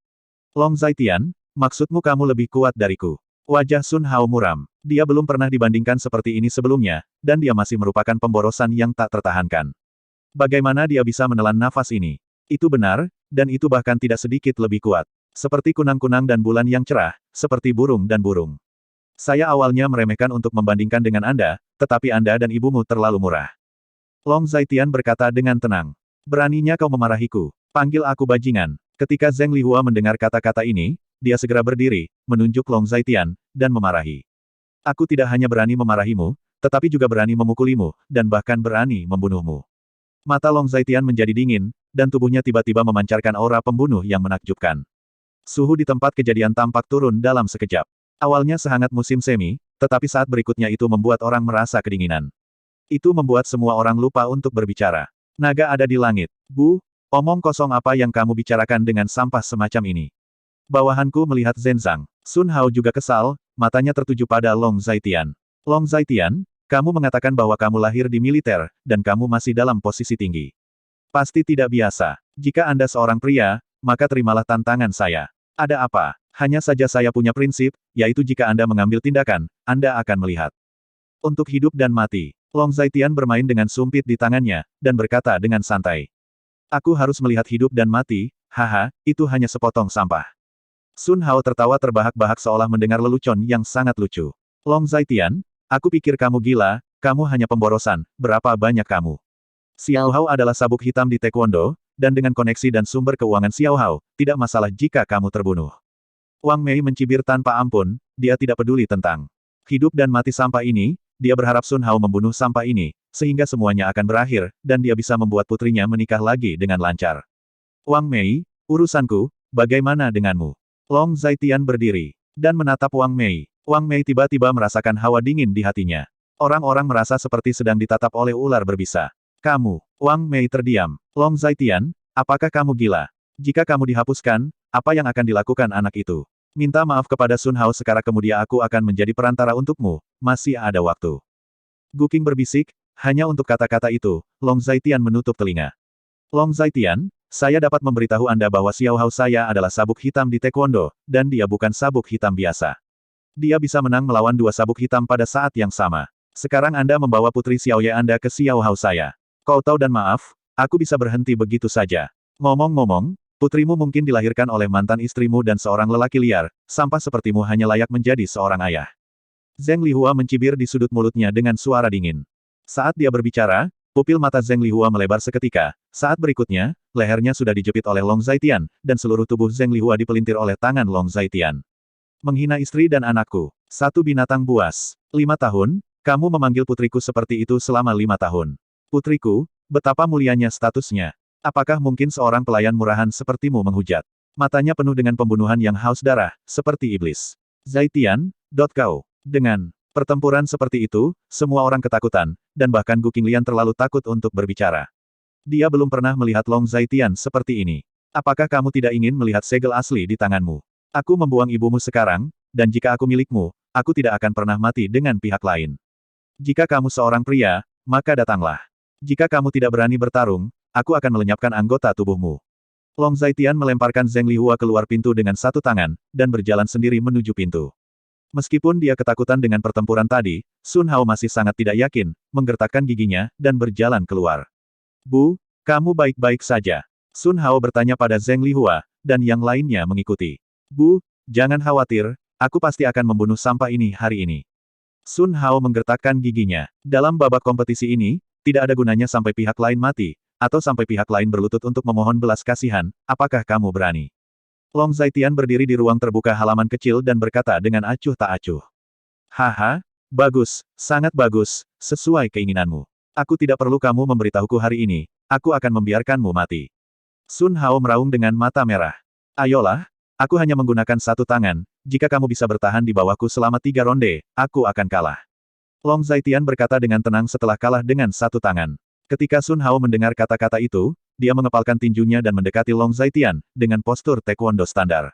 Long Zaitian, maksudmu kamu lebih kuat dariku. Wajah Sun Hao muram. Dia belum pernah dibandingkan seperti ini sebelumnya, dan dia masih merupakan pemborosan yang tak tertahankan. Bagaimana dia bisa menelan nafas ini? Itu benar, dan itu bahkan tidak sedikit lebih kuat. Seperti kunang-kunang dan bulan yang cerah, seperti burung dan burung. Saya awalnya meremehkan untuk membandingkan dengan Anda, tetapi Anda dan ibumu terlalu murah. Long Zaitian berkata dengan tenang. Beraninya kau memarahiku. Panggil aku bajingan. Ketika Zheng Lihua mendengar kata-kata ini, dia segera berdiri, menunjuk Long Zaitian, dan memarahi. Aku tidak hanya berani memarahimu, tetapi juga berani memukulimu, dan bahkan berani membunuhmu. Mata Long Zaitian menjadi dingin, dan tubuhnya tiba-tiba memancarkan aura pembunuh yang menakjubkan. Suhu di tempat kejadian tampak turun dalam sekejap. Awalnya sehangat musim semi, tetapi saat berikutnya itu membuat orang merasa kedinginan. Itu membuat semua orang lupa untuk berbicara. Naga ada di langit. Bu, omong kosong apa yang kamu bicarakan dengan sampah semacam ini? Bawahanku melihat Zenzang. Sun Hao juga kesal, matanya tertuju pada Long Zaitian. Long Zaitian, kamu mengatakan bahwa kamu lahir di militer, dan kamu masih dalam posisi tinggi. Pasti tidak biasa. Jika Anda seorang pria, maka terimalah tantangan saya. Ada apa? Hanya saja saya punya prinsip, yaitu jika Anda mengambil tindakan, Anda akan melihat. Untuk hidup dan mati. Long Zaitian bermain dengan sumpit di tangannya, dan berkata dengan santai. Aku harus melihat hidup dan mati, haha, itu hanya sepotong sampah. Sun Hao tertawa terbahak-bahak seolah mendengar lelucon yang sangat lucu. Long Zaitian, aku pikir kamu gila, kamu hanya pemborosan, berapa banyak kamu? Xiao Hao adalah sabuk hitam di Taekwondo, dan dengan koneksi dan sumber keuangan Xiao Hao, tidak masalah jika kamu terbunuh. Wang Mei mencibir tanpa ampun, dia tidak peduli tentang hidup dan mati sampah ini, dia berharap Sun Hao membunuh sampah ini, sehingga semuanya akan berakhir, dan dia bisa membuat putrinya menikah lagi dengan lancar. Wang Mei, urusanku, bagaimana denganmu? Long Zaitian berdiri, dan menatap Wang Mei. Wang Mei tiba-tiba merasakan hawa dingin di hatinya. Orang-orang merasa seperti sedang ditatap oleh ular berbisa. Kamu, Wang Mei terdiam. Long Zaitian, apakah kamu gila? Jika kamu dihapuskan, apa yang akan dilakukan anak itu? Minta maaf kepada Sun Hao sekarang kemudian aku akan menjadi perantara untukmu, masih ada waktu. Gu Qing berbisik, hanya untuk kata-kata itu, Long Zaitian menutup telinga. Long Zaitian, saya dapat memberitahu Anda bahwa Xiao Hao saya adalah sabuk hitam di Taekwondo, dan dia bukan sabuk hitam biasa. Dia bisa menang melawan dua sabuk hitam pada saat yang sama. Sekarang Anda membawa putri Xiaoye Anda ke Xiao Hao saya. Kau tahu dan maaf, aku bisa berhenti begitu saja. Ngomong-ngomong, putrimu mungkin dilahirkan oleh mantan istrimu dan seorang lelaki liar, sampah sepertimu hanya layak menjadi seorang ayah. Zheng Lihua mencibir di sudut mulutnya dengan suara dingin. Saat dia berbicara, pupil mata Zheng Lihua melebar seketika, saat berikutnya, lehernya sudah dijepit oleh Long Zaitian, dan seluruh tubuh Zheng Lihua dipelintir oleh tangan Long Zaitian. Menghina istri dan anakku. Satu binatang buas. 5 tahun, kamu memanggil putriku seperti itu selama 5 tahun. Putriku, betapa mulianya statusnya. Apakah mungkin seorang pelayan murahan sepertimu menghujat? Matanya penuh dengan pembunuhan yang haus darah, seperti iblis. Zaitian, kau. Dengan pertempuran seperti itu, semua orang ketakutan, dan bahkan Gu Qinglian terlalu takut untuk berbicara. Dia belum pernah melihat Long Zaitian seperti ini. Apakah kamu tidak ingin melihat segel asli di tanganmu? Aku membuang ibumu sekarang, dan jika aku milikmu, aku tidak akan pernah mati dengan pihak lain. Jika kamu seorang pria, maka datanglah. Jika kamu tidak berani bertarung, aku akan melenyapkan anggota tubuhmu. Long Zaitian melemparkan Zheng Lihua keluar pintu dengan satu tangan, dan berjalan sendiri menuju pintu. Meskipun dia ketakutan dengan pertempuran tadi, Sun Hao masih sangat tidak yakin, menggertakkan giginya, dan berjalan keluar. Bu, kamu baik-baik saja? Sun Hao bertanya pada Zheng Lihua, dan yang lainnya mengikuti. Bu, jangan khawatir, aku pasti akan membunuh sampah ini hari ini. Sun Hao menggertakkan giginya. Dalam babak kompetisi ini, tidak ada gunanya sampai pihak lain mati, atau sampai pihak lain berlutut untuk memohon belas kasihan, apakah kamu berani? Long Zaitian berdiri di ruang terbuka halaman kecil dan berkata dengan acuh tak acuh. Haha, bagus, sangat bagus, sesuai keinginanmu. Aku tidak perlu kamu memberitahuku hari ini, aku akan membiarkanmu mati. Sun Hao meraung dengan mata merah. Ayolah, aku hanya menggunakan satu tangan, jika kamu bisa bertahan di bawahku selama 3 ronde, aku akan kalah. Long Zaitian berkata dengan tenang setelah kalah dengan satu tangan. Ketika Sun Hao mendengar kata-kata itu, dia mengepalkan tinjunya dan mendekati Long Zaitian, dengan postur Taekwondo standar.